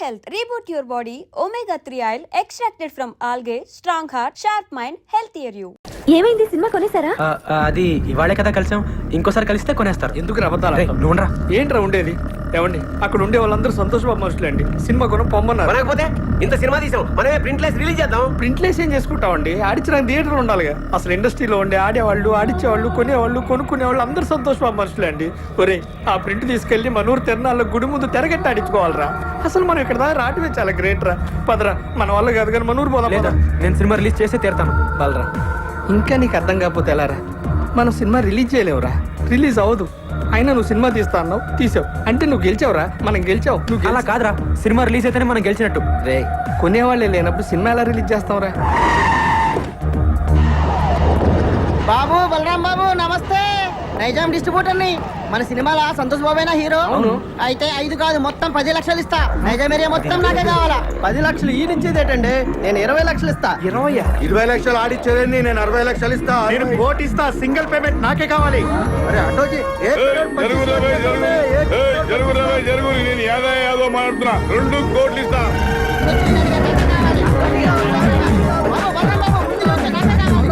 health. Reboot your body. Omega-3 oil extracted from algae. Strong heart, sharp mind, healthier you. ఏమైంది cinema కొనేసారా? అది ఇవాళే కదా కలిసాం, ఇంకోసారి కలిస్తే కొనేస్తారు. ఎందుకు అబద్ధాలు? నువ్వురా. ఏంట్రా ఉండేది? ఏమండి అక్కడ ఉండే వాళ్ళందరూ సంతోషబాబు మనుషులే అండి. సినిమా కొనం పొమ్మన్నారు. మనకపోతే ఇంత సినిమా తీసాం, మనమే ప్రింట్లెస్ రిలీజ్ చేద్దాం. ప్రింట్లెస్ ఏం చేసుకుంటామండి? ఆడించడానికి థియేటర్ ఉండాలిగా. అసలు ఇండస్ట్రీలో ఉండే ఆడేవాళ్ళు, ఆడిచ్చేవాళ్ళు, కొనేవాళ్ళు, కొనుక్కునేవాళ్ళు అందరూ సంతోషబాబు మనుషులే అండి. ఒరే ఆ ప్రింట్ తీసుకెళ్లి మన ఊరు తిరణాల్లో గుడి ముందు తెరగట్టి ఆడించుకోవాలరా. అసలు మనం ఇక్కడ దాకా రావటమే చాలా గ్రేట్ రా. పదరా, మన వల్ల కాదు కానీ మన ఊరు పోదాం. లేదా నేను సినిమా రిలీజ్ చేసే తీరుతాను. బలరా, ఇంకా నీకు అర్థం కాకపోతే ఎలారా? మనం సినిమా రిలీజ్ చేయలేవురా, రిలీజ్ అవ్వదు. అయినా నువ్వు సినిమా తీస్తా అన్నావు, తీసావు అంటే నువ్వు గెలిచావురా. మనం గెలిచావు. నువ్వు అలా కాదురా, సినిమా రిలీజ్ అయితేనే మనం గెలిచినట్టు. రే, కొనేవాళ్ళే లేనప్పుడు సినిమా ఎలా రిలీజ్ చేస్తావురా? బాబు, బలరాం బాబు నమస్తే. నైజాం డిస్ట్రిబ్యూటర్ ని. మన సినిమాలో సంతోష్ బాబేనా హీరో? అవును. అయితే 5 కాదు మొత్తం 10 లక్షలు ఇస్తా. నైజాం ఏరియా మొత్తం నాకే కావాలా. 10 లక్షలు ఈ నుంచేదేటండి? నేను 20 లక్షలు ఇస్తా. 20 లక్షలు ఆడిచ్చేదండి, నేను 60 లక్షలు ఇస్తా. నేను కోటి ఇస్తా. సింగిల్ పేమెంట్ నాకే కావాలి. అరే అటోజీ జరుగు నేను యాదో మాట్లాడుతున్నా. 2 కోట్లు ఇస్తా. బాబు, బలరాం బాబు ముందు వచ్చే నాకే కావాలి.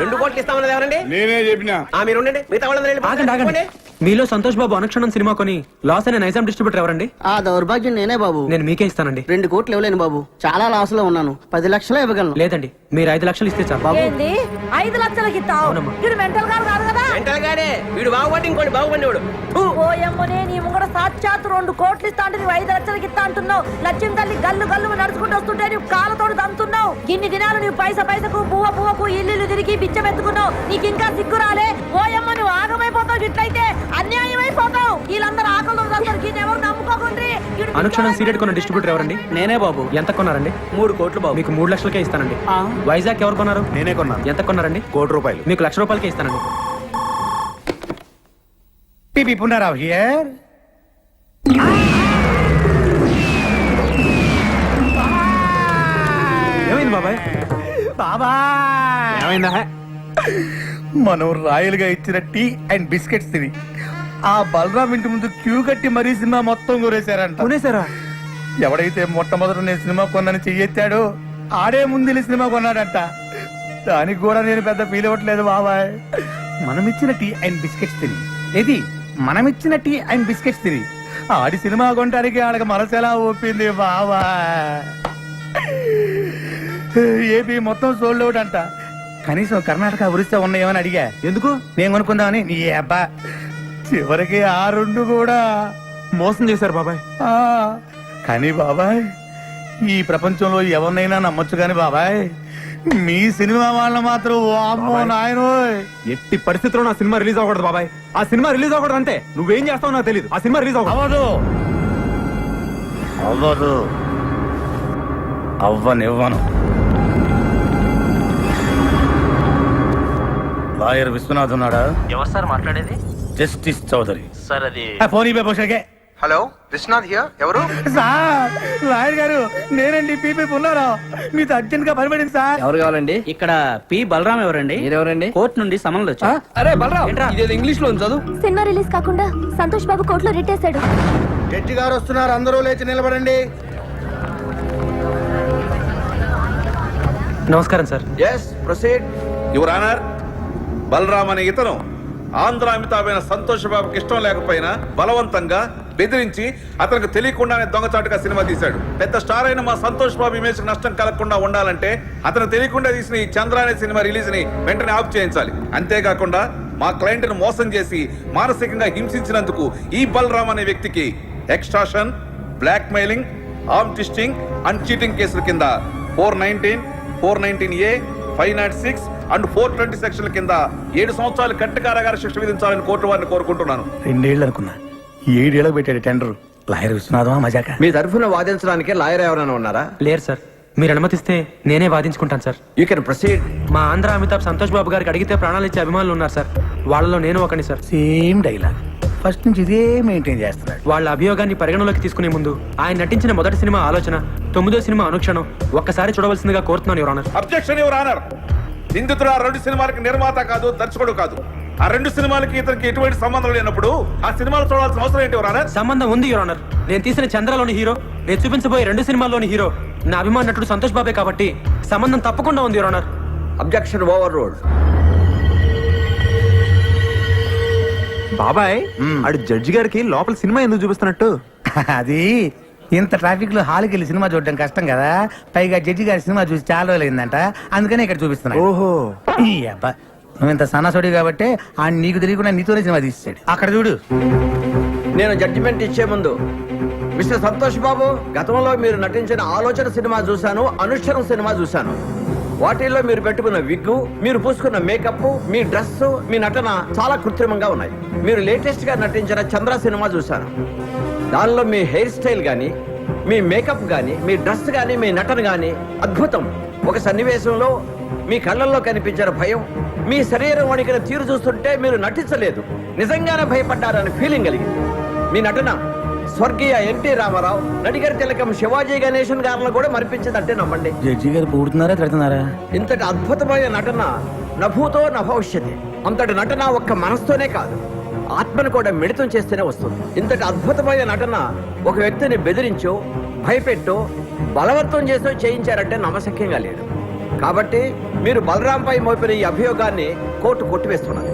రెండు కోట్లు ఇస్తామన్నది ఎవరండి? నేనే చెప్పినా. మీరు ఉండండి, మిగతా వాళ్ళందరూ ఆగండి ఆగండి. మీలో సంతోష్ బాబు అనుక్షణం సినిమా కొని లాస్ అయిన నైజాం డిస్ట్రిబ్యూటర్ ఎవరండి? ఆ దౌర్భాగ్యం నేనే బాబు. నేను మీకే ఇస్తానండి. 2 కోట్లు ఇవ్వలేను బాబు, చాలా లాస్ లో ఉన్నాను. 10 లక్షలే ఇవ్వగలను. లేదండి, మీరు 5 లక్షలు ఇస్తే చాలు. ఏంది 5 లక్షలకి ఇస్తావు? అవునమ్మా. వీడు మెంటల్ గారు కాదు కదా? మెంటల్ గాడే. వీడు బాగుపడి ఇంకోటి బాగుపడినవాడు. ఓయమ్మనే, నీ ముంగడ సాక్షాత్ 2 కోట్లు ఇస్తా అంటే నువ్వు 5 లక్షలకి ఇస్తా అంటున్నావు. లక్ష్యం తల్లి గల్లు గల్లు నడుచుకుంటూ వస్తుంటే నువ్వు కాళ్ళతోడు దంతున్నావు. ఇన్ని దినాలు నువ్వు పైసకు పువ్వకు ఇల్లు తిరిగి బిచ్చం ఎత్తుకున్నావు. నీకు ఇంకా సిగ్గు రాలే? ఓయమ్మ, నువ్వు ఆగమైపోతావు. ఇట్లయితే అన్యాయం అయిపోతావు. వీళ్ళందరూ ఆకలి ఎవరు నమ్ముకోకుండ్రి. అనుక్షణం సీరియట్ కొన్న డిస్ట్రిబ్యూటర్ ఎవరండి? నేనే బాబు. ఎంత కొన్నారండి? 3 కోట్లు బాబు. మీకు 3 లక్షలకే ఇస్తానండి. వైజాగ్ ఎవరు కొన్నారు? నేనే కొన్నాను. ఎంత కొన్నారండి? ₹1,00,00,000. మీకు ₹1,00,000కే ఇస్తానండి. టీపీ పునరావ్ హియర్. ఏమైంది బాబాయ్? ఏమైందా? మనం రాయలుగా ఇచ్చిన టీ అండ్ బిస్కెట్స్ తిని ఆ బలరాం ఇంటి ముందు క్యూ కట్టి మరీ సినిమా మొత్తం కొనేశారంట. కొనేసారా? ఎవడైతే మొట్టమొదట నేను సినిమా కొన్నాను చెయ్యెత్తాడో ఆడే ముందు సినిమా కొన్నాడంట. దానికి కూడా నేను పెద్ద ఫీల్ అవ్వట్లేదు బాబాయ్. మనమిచ్చిన టీ అండ్ బిస్కెట్స్ తిని మనమిచ్చిన టీ అండ్ బిస్కెట్స్ తిని ఆడి సినిమా కొనడానికి ఆడకి మనసు ఎలా ఒప్పింది బాబా. ఏపీ మొత్తం సోల్డ్ అవుట్ అంట. కనీసం కర్ణాటక ఒరిస్సా ఉన్నాయేమని అడిగా. ఎందుకు? నేను కొనుక్కుందామని. నీ అబ్బా, చివరికి ఆ 2 కూడా మోసం చేశారు బాబాయ్. కానీ బాబాయ్, ఈ ప్రపంచంలో ఎవరినైనా నమ్మొచ్చు కానీ బాబాయ్, మీ సినిమా వాళ్ళ మాత్రం వామ్మో నాయనోయ్. ఎట్టి పరిస్థితుల్లో నా సినిమా రిలీజ్ అవ్వకూడదు బాబాయ్. ఆ సినిమా రిలీజ్ అవ్వకూడదు అంతే. నువ్వేం చేస్తావు నాకు తెలియదు. ఆ సినిమా రిలీజ్ అవ్వదు అవ్వదు అవ్వనివ్వను. లాయర్ విశ్వనాథ్ ఉన్నాడా? ఎవరు సార్ మాట్లాడేది? జస్టిస్ చౌదరి సార్ అది ఫోన్ ఇవ్వకే. Hello, Vishwanath here. ఎవరు? సార్, లాయర్ గారు నేనండి. పీపీ ఉన్నారా? మీతో అర్జెంట్ గా పనిపడింది సార్. ఎవరు కావాలండి? ఇక్కడ పి బలరాం ఎవరండి? మీరెవరండి? కోర్టు నుండి సమన్లు వచ్చా. అరే బలరాం, ఇదేదో ఇంగ్లీష్ లో చదువు. సినిమా రిలీజ్ కాకుండా సంతోష్ బాబు కోర్టులో రిట్టేశాడు. జడ్జి గారు వస్తున్నారు, అందరూ లేచి నిలబడండి. నమస్కారం sir. Yes, proceed your honour. Balaram అనే ఇతను ఆంధ్ర అమితాబైన సంతోష్ బాబుకి ఇష్టం లేకపోయినా బలవంతంగా బెదిరించి అతనికి తెలియకుండానే దొంగచాటుగా సినిమా తీశాడు. పెద్ద స్టార్ అయిన మా సంతోష్ బాబు ఇమేజ్ నష్టం కలగకుండా ఉండాలంటే అతను తెలియకుండా తీసిన ఈ చంద్ర అనే సినిమా రిలీజ్ ని వెంటనే ఆఫ్ చేయించాలి. అంతేకాకుండా మా క్లయింట్ ను మోసం చేసి మానసికంగా హింసించినందుకు ఈ బలరాం అనే వ్యక్తికి extortion, blackmailing, arm twisting and cheating కేసుల కింద 419, 419A, 596 అండ్ 420 సెక్షన్ల కింద 7 సంవత్సరాలు కఠిన కారాగార శిక్ష విధించాలని కోర్టు వారిని కోరుకుంటున్నాను. 2 ఏళ్ళు అనుకున్నా, 7 ఏళ్ళకి పెట్టాడు టెండర్. లాయర్ విశ్వనాథమా మజాక? మీ తరఫున వాదించడానికి లాయర్ ఎవరైనా ఉన్నారా? లేరు సార్. మీరు అనుమతిస్తే నేనే వాదించుకుంటాను సార్. You can proceed. మా ఆంధ్ర అమితాబ్ సంతోష్ బాబు గారికి అడిగితే ప్రాణాలు ఇచ్చే అభిమానులు ఉన్నారు సార్. వాళ్ళలో నేను ఒకని సార్. Same dialogue. ఫస్ట్ నుంచి ఇదే మెయింటైన్ చేస్తున్నాడు. వాళ్ళ అభియోగాన్ని పరిగణలోకి తీసుకునే ముందు ఆయన నటించిన మొదటి సినిమా ఆలోచన, 9వ సినిమా అనుక్షణం ఒక్కసారి చూడవలసిందిగా కోరుతున్నాను your honour. Objection your honour. నిందితుడు ఆ 2 సినిమాలకి నిర్మాత కాదు, దర్శకుడు కాదు. ఆ 2 సినిమాలకి ఇతనికి ఎటువంటి సంబంధం లేనప్పుడు ఆ సినిమాలు చూడాల్సిన అవసరం ఏంటి యువర్ ఆనర్? సంబంధం ఉంది యువర్ ఆనర్. నేను తీసిన చంద్రలోని హీరో, నేను చూపించబోయే 2 సినిమాల్లోని హీరో నా అభిమాన నటుడు సంతోష్ బాబే కాబట్టి సంబంధం తప్పకుండా ఉంది your honour. Objection over road. బాబాయ్ ఆడు జడ్జి గారికి లోపల సినిమా ఎందుకు చూపిస్తున్నట్టు? అది ఇంత ట్రాఫిక్ లో హాల్కి వెళ్ళి సినిమా చూడడం కష్టం కదా, పైగా జడ్జి గారి సినిమా చూసి చాలా రోజులైందంట, అందుకనే ఇక్కడ చూపిస్తున్నా. ఓహో, ఈ అబ్బా నువ్వు ఇంత సన్నాసుడి కాబట్టి ఆ నీకు తెలియకుండా నీతోనే సినిమా తీసాడు. అక్కడ చూడు. నేను జడ్జిమెంట్ ఇచ్చే ముందు మిస్టర్ సంతోష్ బాబు, గతంలో మీరు నటించిన ఆలోచన సినిమా చూశాను, అనుష్ఠరం సినిమా చూశాను. వాటిల్లో మీరు పెట్టుకున్న విగ్గు, మీరు పూసుకున్న మేకప్, మీ డ్రెస్, మీ నటన చాలా కృత్రిమంగా ఉన్నాయి. మీరు లేటెస్ట్ గా నటించిన చంద్ర సినిమా చూశాను. దానిలో మీ హెయిర్ స్టైల్ గానీ, మీ మేకప్ గానీ, మీ డ్రెస్ గానీ, మీ నటన గానీ అద్భుతం. ఒక సన్నివేశంలో మీ కళ్ళల్లో కనిపించిన భయం, మీ శరీరం వణికిన తీరు చూస్తుంటే మీరు నటించలేదు, నిజంగానే భయపడ్డారని ఫీలింగ్ కలిగింది. మీ నటన స్వర్గీయ ఎన్టీ రామారావు, నడిగర్ తిలకం శివాజీ గణేశన్ గారిని కూడా మరిపించిందంటే నమ్మండి. జడ్జి గారు పూడుతున్నారా తిడుతున్నారా? ఇంతటి అద్భుతమైన నటన నభూతో నభవిష్యతి. అంతటి నటన ఒక్క మనసుతోనే కాదు, ఆత్మను కూడా మిళితం చేస్తేనే వస్తుంది. ఇంతటి అద్భుతమైన నటన ఒక వ్యక్తిని బెదిరించో, భయపెట్టో, బలవంతం చేసో చేయించారంటే నమ్మశక్యంగా లేదు. కాబట్టి మీరు బలరాంపై మోపిన ఈ అభియోగాన్ని కోర్టు కొట్టివేస్తున్నది.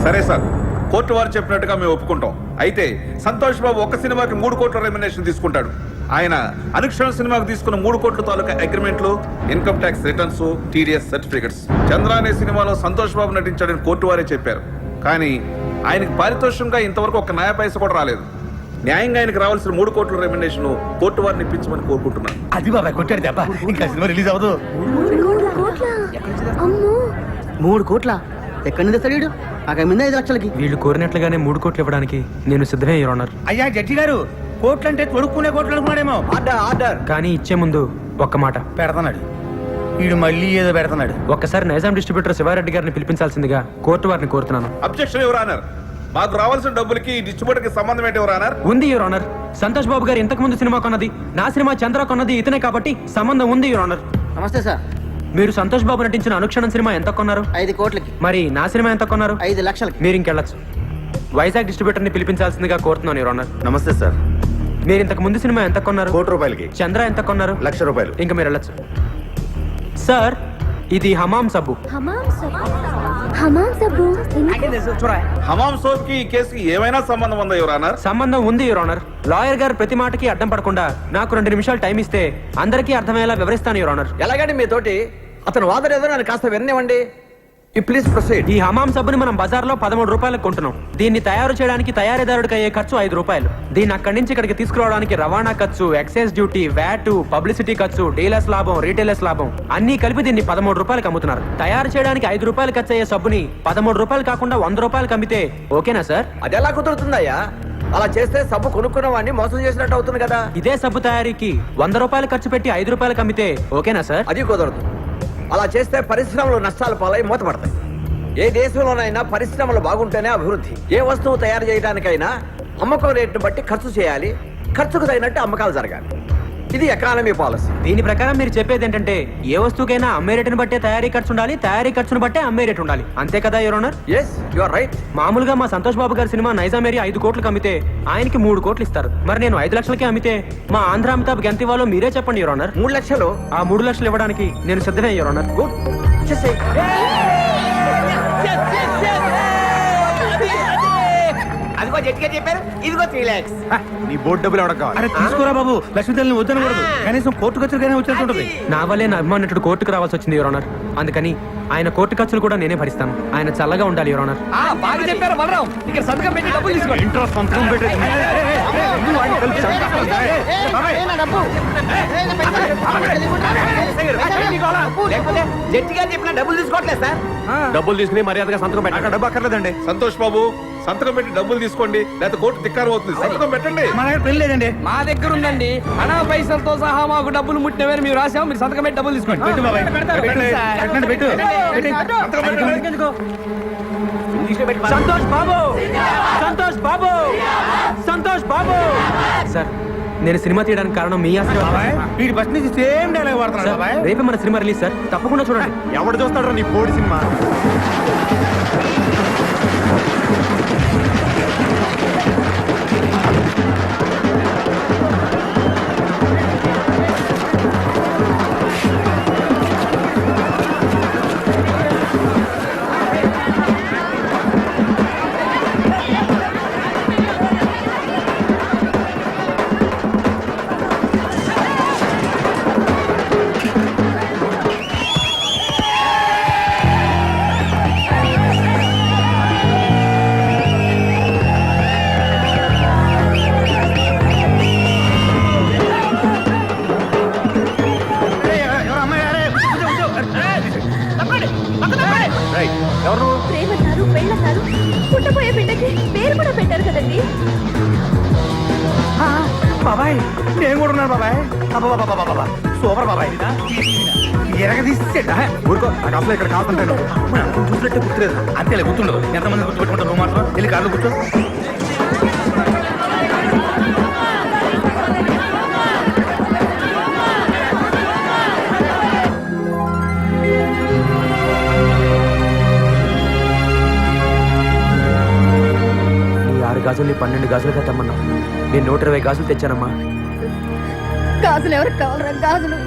సరే సార్, కోర్టు వారు చెప్పినట్టుగా మేము ఒప్పుకుంటాం. అయితే సంతోష్ బాబు ఒక్క సినిమాకి 3 కోట్ల రెమ్యునరేషన్ తీసుకుంటాడు. ఆయన అనుక్షణ సినిమాకు తీసుకున్న 3 కోట్ల తాలూకా అగ్రిమెంట్లు, income tax returns, TDS certificates. Chandra అనే సినిమాలో సంతోష్ బాబు నటించాడని కోర్టు వారే చెప్పారు. కానీ ఆయనకి పారితోషికంగా ఇంతవరకు ఒక న్యాయ పైస కూడా రాలేదు. న్యాయంగా ఆయనకు రావాల్సిన 3 కోట్ల రెమ్యునరేషన్ కోర్టు వారిని ఇప్పించమని కోరుకుంటున్నాను. అది బాబాయ్ కొట్టాడు దెబ్బ, ఇంకా సినిమా రిలీజ్ అవ్వదు. 3 కోట్ల ఎక్కడి నుంచి తెస్తాడు? అక్కడ మీద 5 లక్షలకి. వీళ్ళు కోరినట్లుగానే 3 కోట్లు ఇవ్వడానికి నేను సిద్ధమే యువర్ ఆనర్. అయ్యా జడ్జి గారు, కోట్లు అంటే తొడుక్కునే కోట్లు అనుకున్నాడేమో. Order order. కానీ ఇచ్చే ముందు ఒక్క మాట పెడతాడు వీడు, మళ్ళీ ఏదో పెడతాడు. ఒక్కసారి నైజాం డిస్ట్రిబ్యూటర్ శివారెడ్డి గారిని పిలిపించాల్సిందిగా కోర్టు వారిని కోరుతున్నాను. Objection your honour. మాకు రావాల్సిన డబ్బులకి ఈ డిస్ట్రిబ్యూటర్ కి సంబంధం ఏంటి యువర్ ఆనర్? ఉంది యువర్ ఆనర్. సంతోష్ బాబు గారు ఇంతకు ముందు సినిమా కొన్నది, నా సినిమా చంద్ర కొన్నది ఇతనే కాబట్టి సంబంధం ఉంది యువర్ ఆనర్. నమస్తే సార్. మీరు సంతోష్ బాబు నటించిన అనుక్షణం సినిమా ఎంత కొన్నారు? 5 కోట్లకి. మరి నా సినిమా ఎంత కొన్నారు? 5 లక్షలకి. మీరు ఇంకెళ్ళచ్చు. వైజాగ్ డిస్ట్రిబ్యూటర్ ని పిలిపించాల్సిందిగా కోరుతున్నాను యువర్ ఆనర్. నమస్తే సార్. మీరు ఇంతకు ముందు సినిమా ఎంత కొన్నారు? 1 కోటి రూపాయలకి. చంద్ర ఎంత కొన్నారు? 1,00,000 రూపాయలు. ఇంకా మీరు వెళ్ళచ్చు. సార్, ఇది హమామ్ సబ్బు. హమాం సోప్ కి ఈ కేసుకి ఏమైనా సంబంధం ఉందా యువర్ ఆనర్? సంబంధం ఉంది యువర్ ఆనర్. లాయర్ గారు ప్రతి మాటకి అడ్డం పడకుండా నాకు 2 నిమిషాలు టైం ఇస్తే అందరికీ అర్థమయ్యేలా వివరిస్తాను యువర్ ఆనర్. ఎలాగండి మీతోటి అతను వాదన ఏదో నన్ను కాస్త విననివ్వండి. You please proceed. ఈ హమాం సబ్బుని మనం బజార్లో 13 రూపాయలకు కొంటున్నాం. దీన్ని తయారు చేయడానికి తయారీదారుడికి అయ్యే ఖర్చు 5 రూపాయలు. దీన్ని అక్కడి నుంచి ఇక్కడికి తీసుకురావడానికి రవాణా ఖర్చు, ఎక్సైజ్ డ్యూటీ, వ్యాట్, పబ్లిసిటీ ఖర్చు, డీలర్స్ లాభం, రీటైలర్స్ లాభం అన్ని కలిపి దీన్ని 13 రూపాయలకు అమ్ముతున్నారు. తయారు చేయడానికి 5 రూపాయలు ఖర్చు అయ్యే సబ్బుని 13 రూపాయలు కాకుండా 100 రూపాయలకు అమ్మితే ఓకేనా సార్? అది ఎలా కుదురుతుందయ్యా? అలా చేస్తే సబ్బు కొనుక్కున్న వాడిని మోసం చేసినట్టు అవుతుంది కదా. ఇదే సబ్బు తయారీకి 100 రూపాయలు ఖర్చు పెట్టి 5 రూపాయలకు అమ్మితే ఓకేనా సార్? అది కుదరదు. అలా చేస్తే పరిశ్రమలు నష్టాల పాలై మూతపడతాయి. ఏ దేశంలోనైనా పరిశ్రమలు బాగుంటేనే అభివృద్ధి. ఏ వస్తువు తయారు చేయడానికైనా అమ్మకం రేటును బట్టి ఖర్చు చేయాలి, ఖర్చుకు తగినట్టు అమ్మకాలు జరగాలి. ఇది ఎకానమీ పాలసీ. దీని ప్రకారం మీరు చెప్పేది ఏంటంటే ఏ వస్తువుకైనా అమ్మే రేటును బట్టే తయారీ ఖర్చు ఉండాలి, తయారీ ఖర్చును బట్టే అమ్మే రేటు ఉండాలి. అంతే కదా your honour? Yes, you are right. మామూలుగా మా సంతోష్ బాబు గారి సినిమా నైజాం ఏరియా 5 కోట్లకు అమ్మితే ఆయనకి 3 కోట్లు ఇస్తారు. మరి నేను 5 లక్షలకే అమ్మితే మా ఆంధ్ర అమితాబ్ ఎంత ఇవ్వాలో మీరే చెప్పండి యువర్ ఆనర్. 3 లక్షలు. ఆ 3 లక్షలు ఇవ్వడానికి నేను సిద్ధమే యువర్ ఆనర్. గుడ్. అదిగో జట్గా చెప్పారు, ఇదిగో 3 lakhs. నీ బోర్డు డబ్బులు ఎవడకు కావాలి? అరే తీసుకోరా బాబు, లక్ష్మీదేవిని వద్దనకూడదు. కనీసం కోర్టు ఖర్చులకైనా వచ్చేస్తుంటది. నా వల్లే నా అభిమానుడు కోర్టుకు రావాల్సి వచ్చింది యువర్ ఆనర్. అందుకని ఆయన కోర్టు ఖర్చులు కూడా నేనే భరిస్తాను. ఆయన చల్లగా ఉండాలి యువర్ ఆనర్. బాగా చెప్పారు బలరాం. ఇక్కడ సంతకం పెట్టి డబ్బులు తీసుకోండి. ఇంట్రెస్ట్ సంతకం పెట్టి లేకపోతే జట్టిగా చెప్పిన డబ్బులు తీసుకోవట్లేదు సార్. డబ్బులు తీసుకుని మర్యాదగా సంతకం పెట్టాక డబ్బు అక్కర్లేదండి. సంతోష్ బాబు, సంతకం పెట్టి డబ్బులు తీసుకోండి, లేకపోతే కోర్టు ధిక్కారం అవుతుంది. సంతకం పెట్టండి. మా దగ్గర పెళ్లి లేదండి. మా దగ్గర ఉందండి. అనా పైసలతో సహా మాకు డబ్బులు ముట్టినవని మీరు రాసాము. మీరు సంతకం పెట్టి డబ్బులు తీసుకోండి. పెట్టు బాబాయ్, పెట్టండి, పెట్టు. సంతోష్ బాబు, సంతోష్ బాబు, సంతోష్ బాబు. సార్, నేను సినిమా తీయడానికి కారణం మీ బాబాయ్ ఆశీర్వాదం. వీడి బస్ నుంచి సేమ్ డైలాగ్ వాడుతున్నాడు సార్, బాబాయ్. రేపే మన సినిమా రిలీజ్ సార్, తప్పకుండా చూడండి. ఎవడు చూస్తాడు నీ బోడి సినిమా? ఎవరు నువ్వు? ప్రేమన్నారు పెళ్ళన్నారు పుట్టబోయే బిడ్డకి పేరు కూడా పెట్టారు కదండి. బాబాయ్ నేను కూడా ఉన్నాను బాబాయ్. అబ్బబ్బబ్బబ్బబ్బబ్బ. సూపర్ బాబాయ్. ఎరగదీసేట ఊరుకో, నాకు అసలు ఇక్కడ కాస్తుంటాను. చూసినట్టే గుర్తులేదు. అంతేలే గుర్తుండదు. ఎంతమంది గుర్తుపెట్టుకుంటావు నువ్వు మాత్రం? వెళ్ళి కార్లు కూర్చో. ఈ 6 గాజుల్ని 12 గాజులుగా తెమ్మన్నా. నేను 120 గాజులు తెచ్చానమ్మా. గాజులు ఎవరికి కావాలరా గాజులు?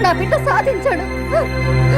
నా బిడ్డ సాధించాడు.